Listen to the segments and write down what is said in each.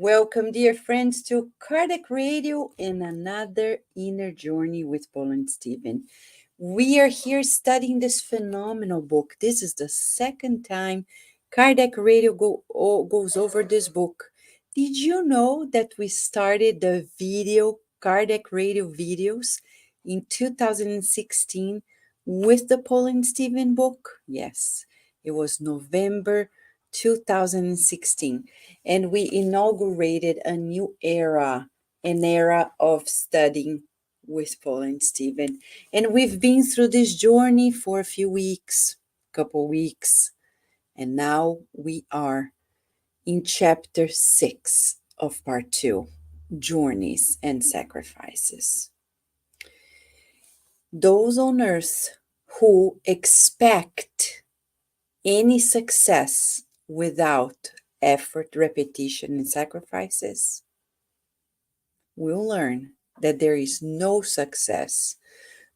Welcome, dear friends, to Cardiac Radio and another inner journey with Paul and Stephen. We are here studying this phenomenal book. This is the second time Cardiac Radio goes over this book. Did you know that we started the Cardiac Radio videos in 2016 with the Paul and Stephen book? Yes, it was November 2016, and we inaugurated a new era, an era of studying with Paul and Stephen. And we've been through this journey for a few weeks, couple weeks, and now we are in chapter 6 of part 2, Journeys and Sacrifices. Those on earth who expect any success without effort, repetition, and sacrifices will learn that there is no success,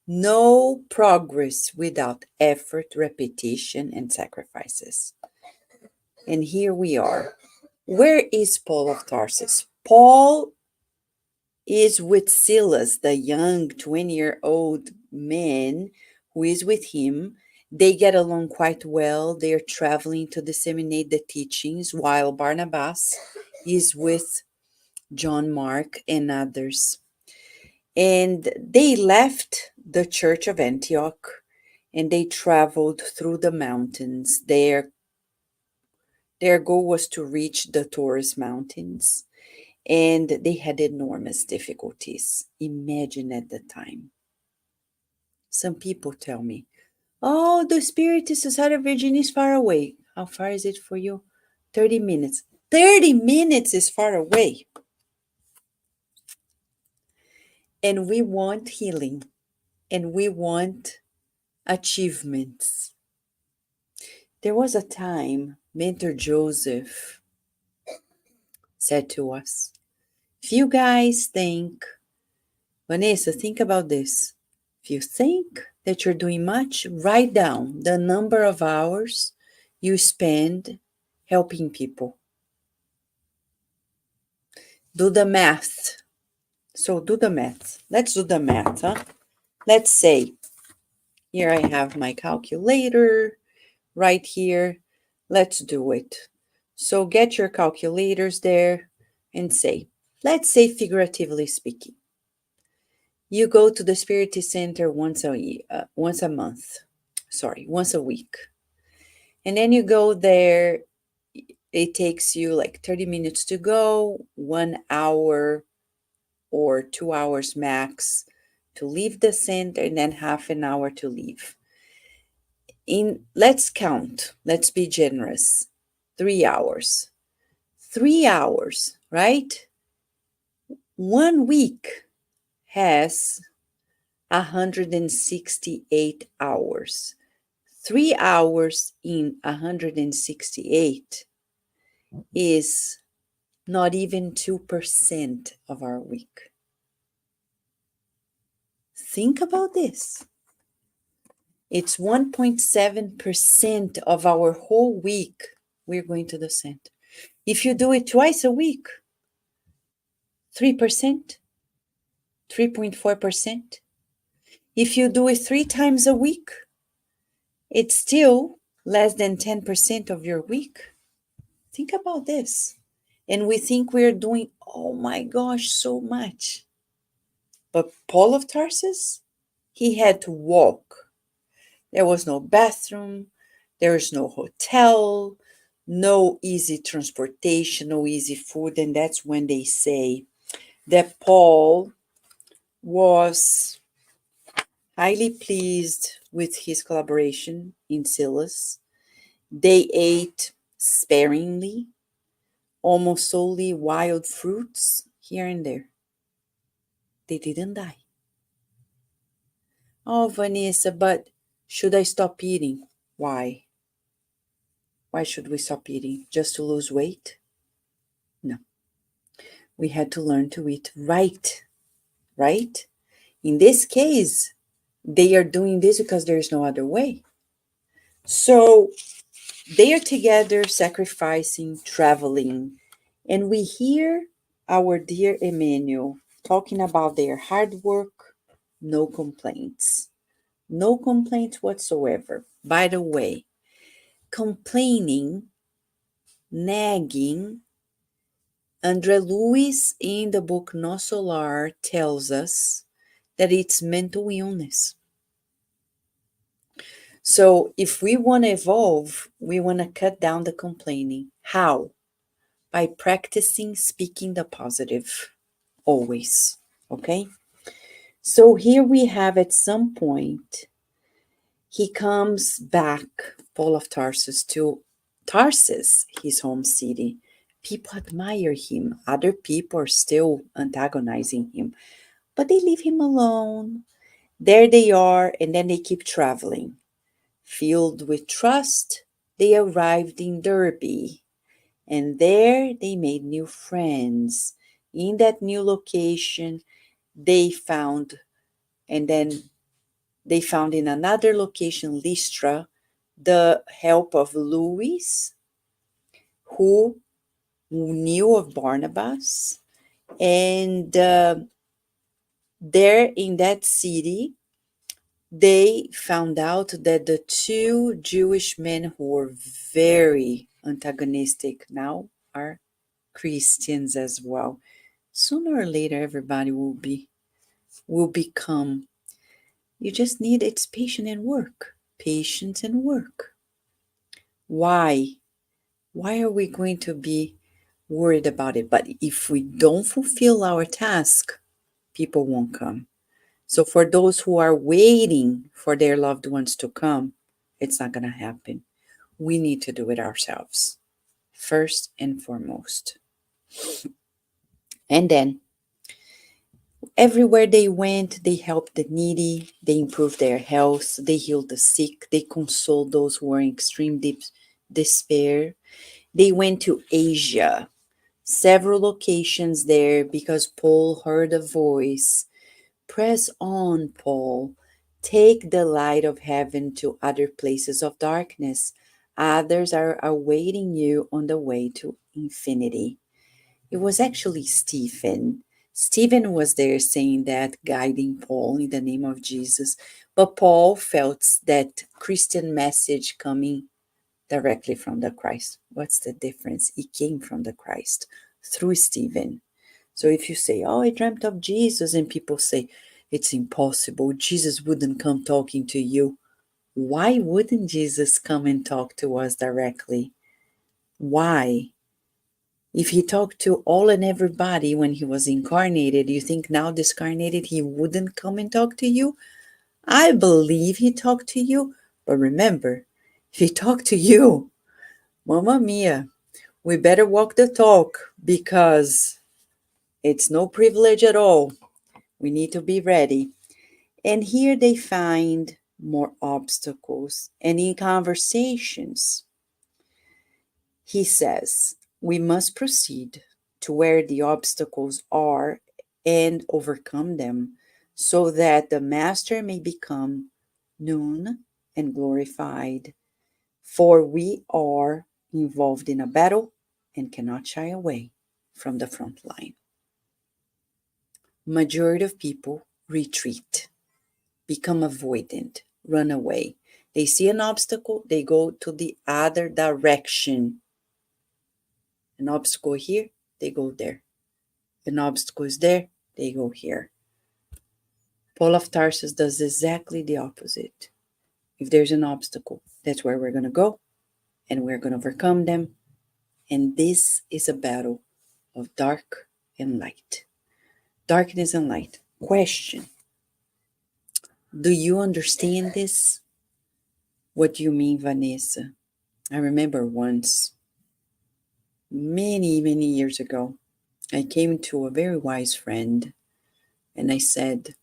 no progress without effort, repetition, and sacrifices. And here we are. Where is Paul of Tarsus? Paul is with Silas, the young 20-year-old man who is with him. They get along quite well. They are traveling to disseminate the teachings, while Barnabas is with John Mark and others. And they left the church of Antioch and they traveled through the mountains. Their goal was to reach the Taurus Mountains, and they had enormous difficulties. Imagine at the time. Some people tell me, oh, the Spirit Society of Virginia is far away. How far is it for you? 30 minutes. 30 minutes is far away. And we want healing. And we want achievements. There was a time Mentor Joseph said to us, if you guys think, Vanessa, think about this. If you think that you're doing much, write down the number of hours you spend helping people. Do the math. So do the math. Let's do the math, huh? Let's say, here I have my calculator right here. Let's do it. So get your calculators there and say, let's say figuratively speaking, you go to the Spirit Center once a week. And then you go there, it takes you like 30 minutes to go, 1 hour or 2 hours max to leave the center, and then half an hour to leave. Let's count, let's be generous, 3 hours. 3 hours, right? 1 week has 168 hours. 3 hours in 168 is not even 2% of our week. Think about this. It's 1.7% of our whole week we're going to the center. If you do it twice a week, 3%, 3.4%. If you do it 3 times a week, it's still less than 10% of your week. Think about this. And we think we're doing, oh my gosh, so much. But Paul of Tarsus, he had to walk. There was no bathroom. There was no hotel, no easy transportation, no easy food. And that's when they say that Paul was highly pleased with his collaboration in Silas. They ate sparingly, almost solely wild fruits here and there. They didn't die. Oh, Vanessa, but should I stop eating? Why? Why should we stop eating? Just to lose weight? No. We had to learn to eat right? In this case, they are doing this because there is no other way. So they are together, sacrificing, traveling, And we hear our dear Emmanuel talking about their hard work, no complaints. No complaints whatsoever. By the way, complaining, nagging, André Luiz in the book No Solar tells us that it's mental illness. So if we want to evolve, we want to cut down the complaining. How? By practicing speaking the positive always. Okay? So here we have at some point, he comes back, Paul of Tarsus, to Tarsus, his home city. People admire him. Other people are still antagonizing him, but they leave him alone. There they are, and then they keep traveling. Filled with trust, they arrived in Derby, and there they made new friends. In that new location, they found, and then they found in another location, Lystra, the help of Louis, who knew of Barnabas. And there in that city, they found out that the two Jewish men who were very antagonistic now are Christians as well. Sooner or later, everybody will become. You just need it's patience and work. Patience and work. Why? Why are we going to be worried about it? But if we don't fulfill our task, people won't come. So for those who are waiting for their loved ones to come, it's not going to happen. We need to do it ourselves, first and foremost. And then everywhere they went, they helped the needy, they improved their health, they healed the sick, they consoled those who were in extreme deep despair. They went to Asia, several locations there, because Paul heard a voice. Press on, Paul. Take the light of heaven to other places of darkness. Others are awaiting you on the way to infinity. It was actually Stephen. Stephen was there saying that, guiding Paul in the name of Jesus. But Paul felt that Christian message coming directly from the Christ. What's the difference? It came from the Christ through Stephen. So if you say, oh, I dreamt of Jesus, and people say, it's impossible, Jesus wouldn't come talking to you. Why wouldn't Jesus come and talk to us directly? Why? If he talked to all and everybody when he was incarnated, you think now discarnated he wouldn't come and talk to you? I believe he talked to you, but remember, if he talked to you, Mamma Mia, we better walk the talk because it's no privilege at all. We need to be ready. And here they find more obstacles. And in conversations, he says, we must proceed to where the obstacles are and overcome them so that the master may become known and glorified. For we are involved in a battle and cannot shy away from the front line. Majority of people retreat, become avoidant, run away. They see an obstacle, they go to the other direction. An obstacle here, they go there. An obstacle is there, they go here. Paul of Tarsus does exactly the opposite. If there's an obstacle, that's where we're going to go, and we're going to overcome them. And this is a battle of dark and light. Darkness and light. Question. Do you understand this? What do you mean, Vanessa? I remember once, many, many years ago, I came to a very wise friend and I said,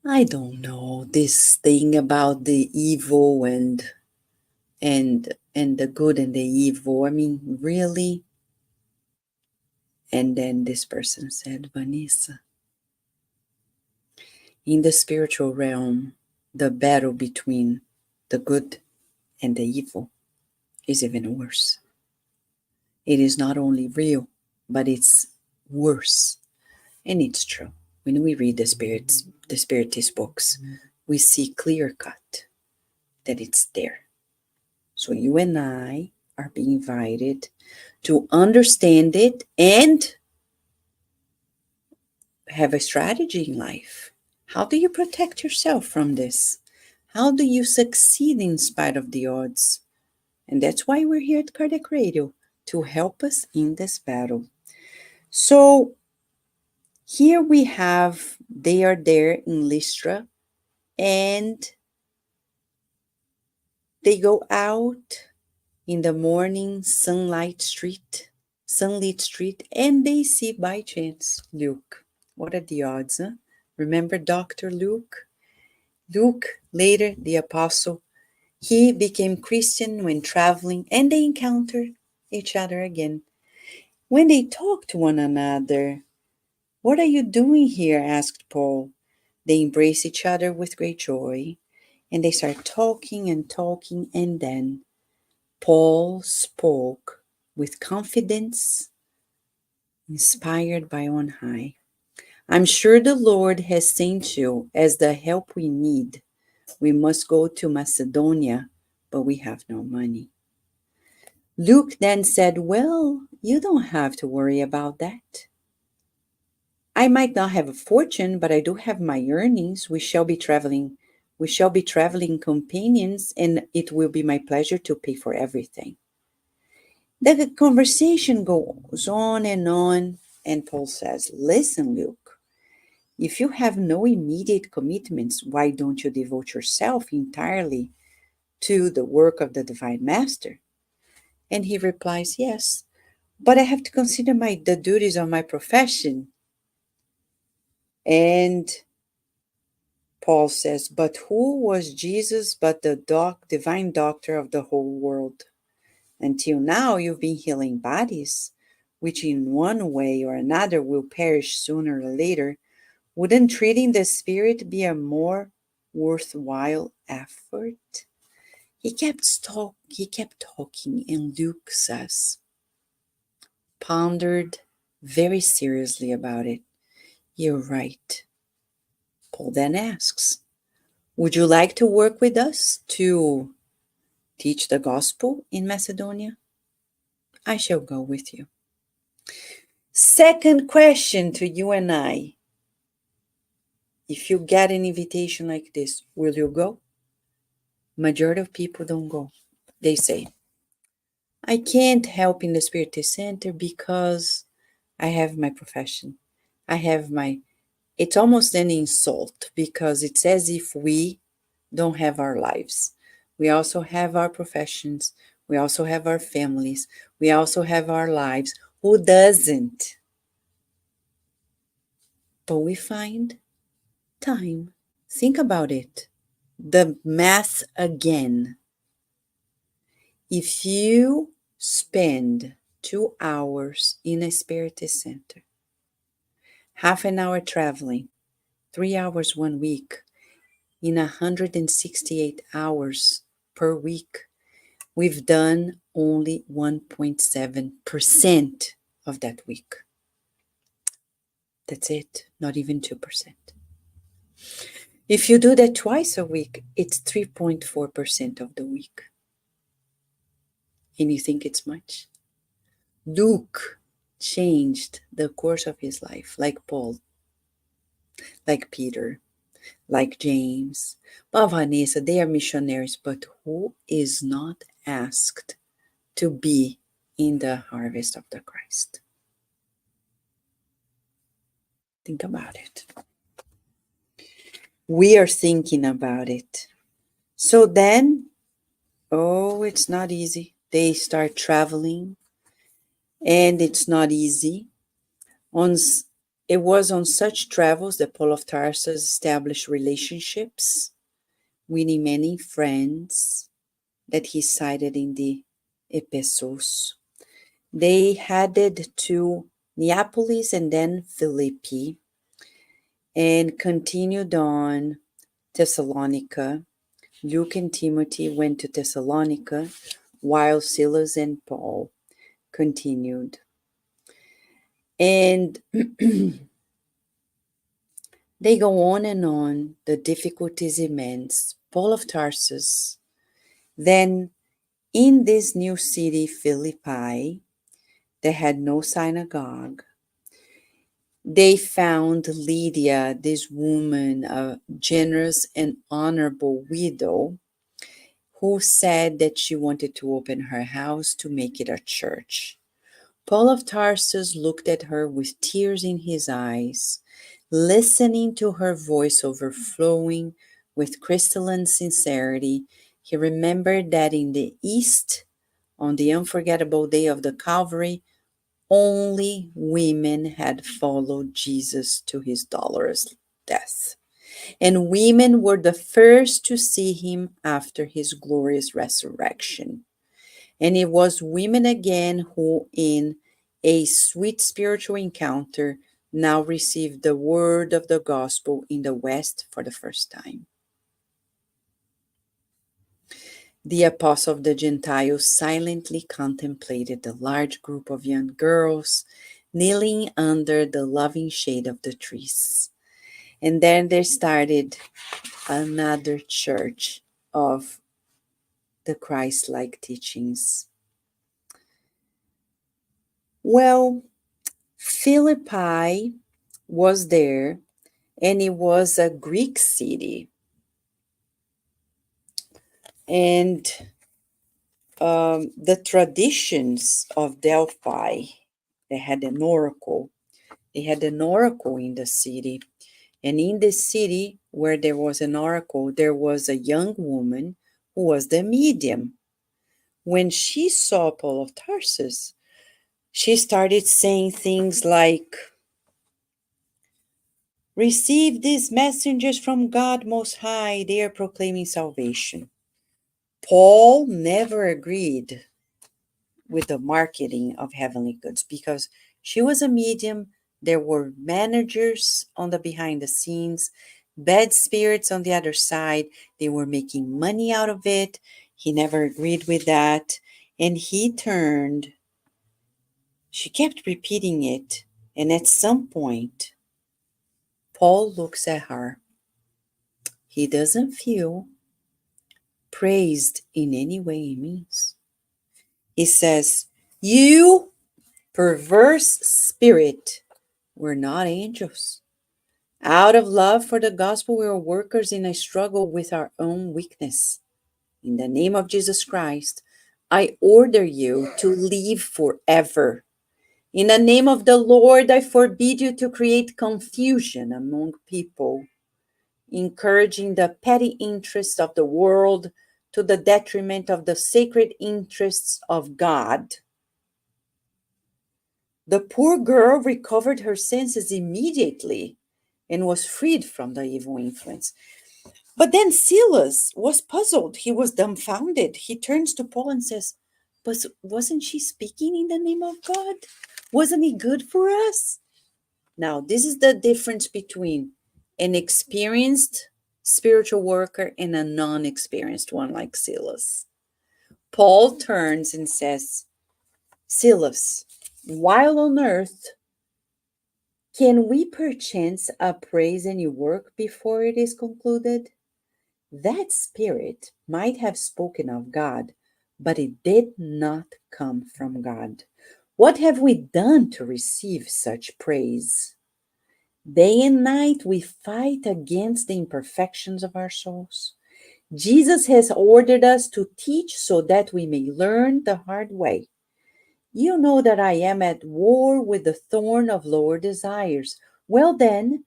I don't know this thing about the evil and the good and the evil. I mean, really? And then this person said, Vanessa, in the spiritual realm, the battle between the good and the evil is even worse. It is not only real, but it's worse. And it's true. When we read the Spiritist books, we see clear cut that it's there. So you and I are being invited to understand it and have a strategy in life. How do you protect yourself from this? How do you succeed in spite of the odds? And that's why we're here at Cardiac Radio, to help us in this battle. So here we have, they are there in Lystra, and they go out in the morning sunlit street, and they see by chance Luke. What are the odds, huh? Remember Dr. Luke? Luke, later the apostle, he became Christian when traveling, and they encountered each other again. When they talked to one another, "What are you doing here?" asked Paul. They embrace each other with great joy, and they start talking, and then Paul spoke with confidence, inspired by on high. "I'm sure the Lord has sent you as the help we need. We must go to Macedonia, but we have no money." Luke then said, "Well, you don't have to worry about that. I might not have a fortune, but I do have my earnings. We shall be traveling companions, and it will be my pleasure to pay for everything." The conversation goes on, and Paul says, "Listen, Luke, if you have no immediate commitments, why don't you devote yourself entirely to the work of the Divine Master?" And he replies, "Yes, but I have to consider the duties of my profession." And Paul says, "But who was Jesus but the divine doctor of the whole world? Until now, you've been healing bodies, which in one way or another will perish sooner or later. Wouldn't treating the spirit be a more worthwhile effort?" He kept talking, and Luke says, pondered very seriously about it. "You're right." Paul then asks, "Would you like to work with us to teach the gospel in Macedonia?" "I shall go with you." Second question to you and I. If you get an invitation like this, will you go? Majority of people don't go. They say, "I can't help in the Spiritist Center because I have my profession. It's almost an insult because it's as if we don't have our lives. We also have our professions. We also have our families. We also have our lives. Who doesn't?" But we find time. Think about it. The math again. If you spend 2 hours in a Spiritist Center, half an hour traveling, 3 hours 1 week, in 168 hours per week, we've done only 1.7% of that week. That's it, not even 2%. If you do that twice a week, it's 3.4% of the week. And you think it's much? Luke changed the course of his life, like Paul, like Peter, like James. But Vanessa, they are missionaries, but who is not asked to be in the harvest of the Christ? Think about it. We are thinking about it. So then, it's not easy. They start traveling, and it's not easy. It was on such travels that Paul of Tarsus established relationships, winning many friends that he cited in the epistles. They headed to Neapolis and then Philippi and continued on Thessalonica. Luke and Timothy went to Thessalonica, while Silas and Paul continued. And they go on, the difficulties immense. Paul of Tarsus, then in this new city, Philippi, they had no synagogue. They found Lydia, this woman, a generous and honorable widow, who said that she wanted to open her house to make it a church. Paul of Tarsus looked at her with tears in his eyes, listening to her voice overflowing with crystalline sincerity. He remembered that in the East, on the unforgettable day of the Calvary, only women had followed Jesus to his dolorous death, and women were the first to see him after his glorious resurrection. And it was women again who, in a sweet spiritual encounter, now received the word of the gospel in the West for the first time. The apostle of the Gentiles silently contemplated the large group of young girls kneeling under the loving shade of the trees. And then there started another church of the Christ-like teachings. Well, Philippi was there, and it was a Greek city. And the traditions of Delphi, they had an oracle. They had an oracle in the city. And in the city where there was an oracle, there was a young woman who was the medium. When she saw Paul of Tarsus, she started saying things like, "Receive these messengers from God Most High, they are proclaiming salvation." Paul never agreed with the marketing of heavenly goods because she was a medium. There were managers on the behind the scenes, bad spirits on the other side. They were making money out of it. He never agreed with that. And he turned. She kept repeating it. And at some point, Paul looks at her. He doesn't feel praised in any way he means. He says, "You perverse spirit, we're not angels. Out of love for the gospel, we are workers in a struggle with our own weakness. In the name of Jesus Christ, I order you to leave forever. In the name of the Lord, I forbid you to create confusion among people, encouraging the petty interests of the world to the detriment of the sacred interests of God." The poor girl recovered her senses immediately and was freed from the evil influence. But then Silas was puzzled. He was dumbfounded. He turns to Paul and says, "But wasn't she speaking in the name of God? Wasn't it good for us?" Now, this is the difference between an experienced spiritual worker and a non-experienced one like Silas. Paul turns and says, "Silas, while on earth, can we perchance appraise any work before it is concluded? That spirit might have spoken of God, but it did not come from God. What have we done to receive such praise? Day and night we fight against the imperfections of our souls. Jesus has ordered us to teach so that we may learn the hard way. You know that I am at war with the thorn of lower desires. Well then,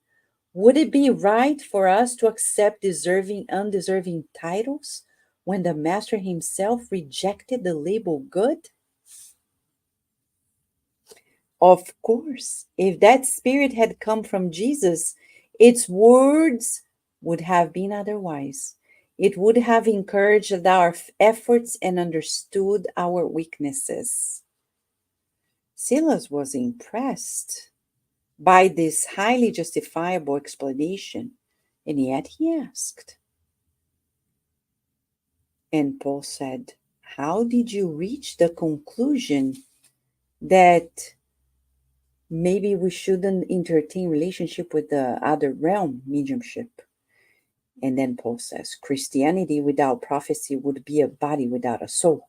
would it be right for us to accept undeserving titles when the Master himself rejected the label good? Of course, if that spirit had come from Jesus, its words would have been otherwise. It would have encouraged our efforts and understood our weaknesses." Silas was impressed by this highly justifiable explanation, and yet he asked. And Paul said, "How did you reach the conclusion that maybe we shouldn't entertain relationship with the other realm, mediumship. And then Paul says, Christianity without prophecy would be a body without a soul.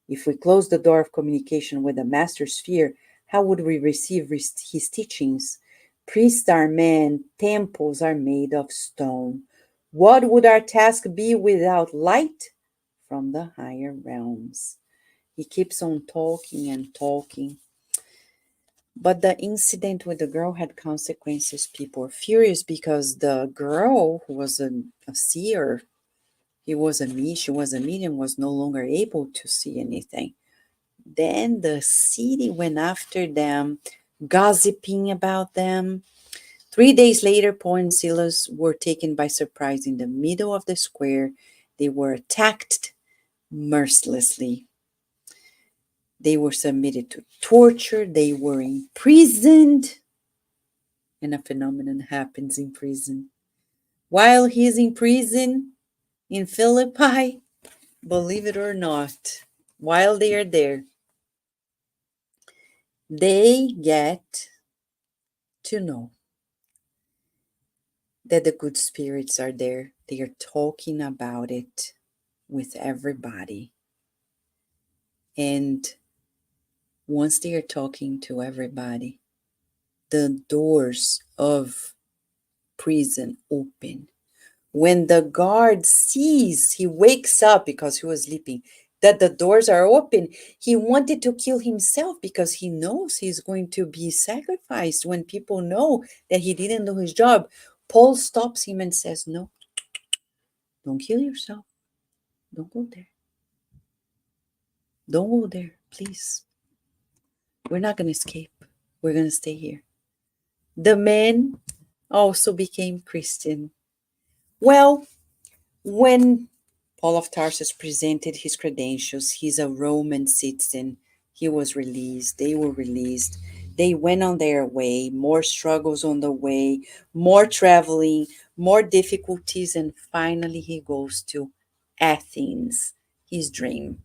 If we close the door of communication with the master sphere, how would we receive his teachings? Priests are men, temples are made of stone. What would our task be without light from the higher realms? He keeps on talking and talking. But the incident with the girl had consequences. People were furious because the girl, who was a seer, she was a medium, was no longer able to see anything. Then the city went after them, gossiping about them. 3 days later, Paul and Silas were taken by surprise in the middle of the square. They were attacked mercilessly. They were submitted to torture. They were imprisoned. And a phenomenon happens in prison. While he's in prison in Philippi, believe it or not, while they are there, they get to know that the good spirits are there. They are talking about it with everybody. And once they are talking to everybody, the doors of prison open. When the guard sees, he wakes up because he was sleeping, that the doors are open. He wanted to kill himself because he knows he's going to be sacrificed when people know that he didn't do his job. Paul stops him and says, no, don't kill yourself. Don't go there. Don't go there, please. We're not going to escape. We're going to stay here. The man also became Christian. Well, when Paul of Tarsus presented his credentials, he's a Roman citizen. He was released. They were released. They went on their way, more struggles on the way, more traveling, more difficulties, and finally he goes to Athens, his dream,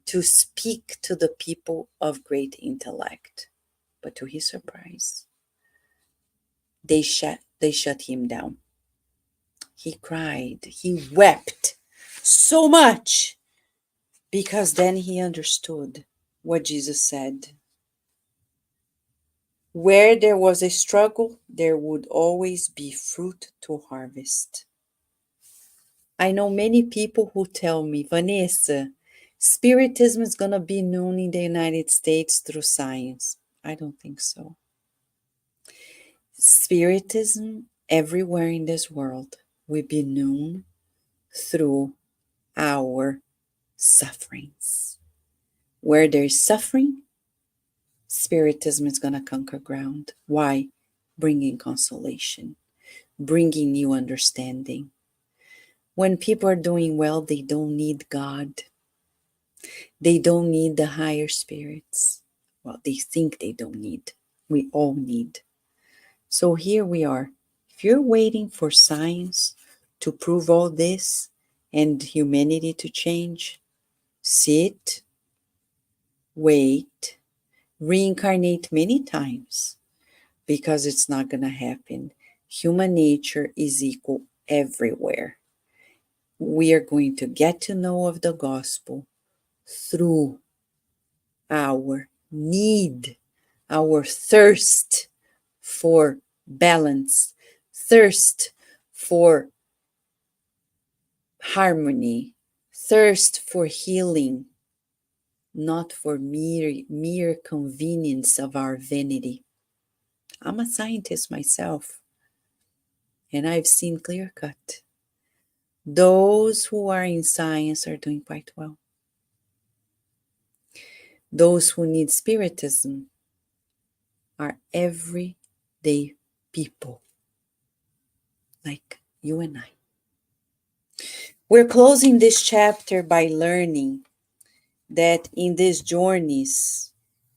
to speak to the people of great intellect. But to his surprise, they shut him down. He cried, he wept so much because then he understood what Jesus said. Where there was a struggle, there would always be fruit to harvest. I know many people who tell me, Vanessa, Spiritism is going to be known in the United States through science. I don't think so. Spiritism everywhere in this world will be known through our sufferings. Where there's suffering, Spiritism is going to conquer ground. Why? Bringing consolation, bringing new understanding. When people are doing well, they don't need God. They don't need the higher spirits. Well, they think they don't need. We all need. So here we are. If you're waiting for science to prove all this and humanity to change, sit, wait, reincarnate many times, because it's not going to happen. Human nature is equal everywhere. We are going to get to know of the gospel through our need, our thirst for balance, thirst for harmony, thirst for healing, not for mere convenience of our vanity. I'm a scientist myself, and I've seen clear cut. Those who are in science are doing quite well. Those who need spiritism are everyday people like you and I. We're closing this chapter by learning that in these journeys,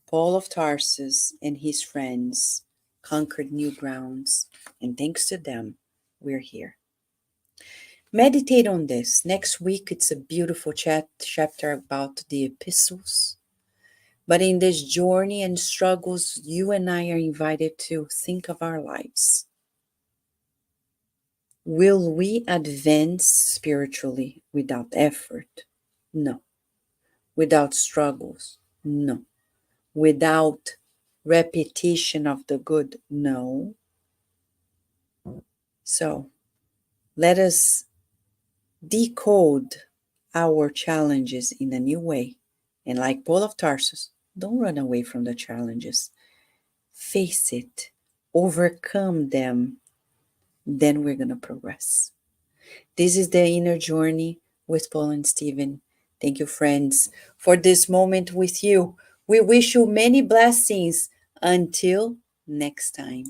Paul of Tarsus and his friends conquered new grounds, and thanks to them, we're here. Meditate on this. Next week, it's a beautiful chapter about the epistles. But in this journey and struggles, you and I are invited to think of our lives. Will we advance spiritually without effort? No. Without struggles? No. Without repetition of the good? No. So let us decode our challenges in a new way. And like Paul of Tarsus, don't run away from the challenges. Face it, overcome them, then we're going to progress. This is the inner journey with Paul and Stephen. Thank you, friends, for this moment with you. We wish you many blessings. Until next time.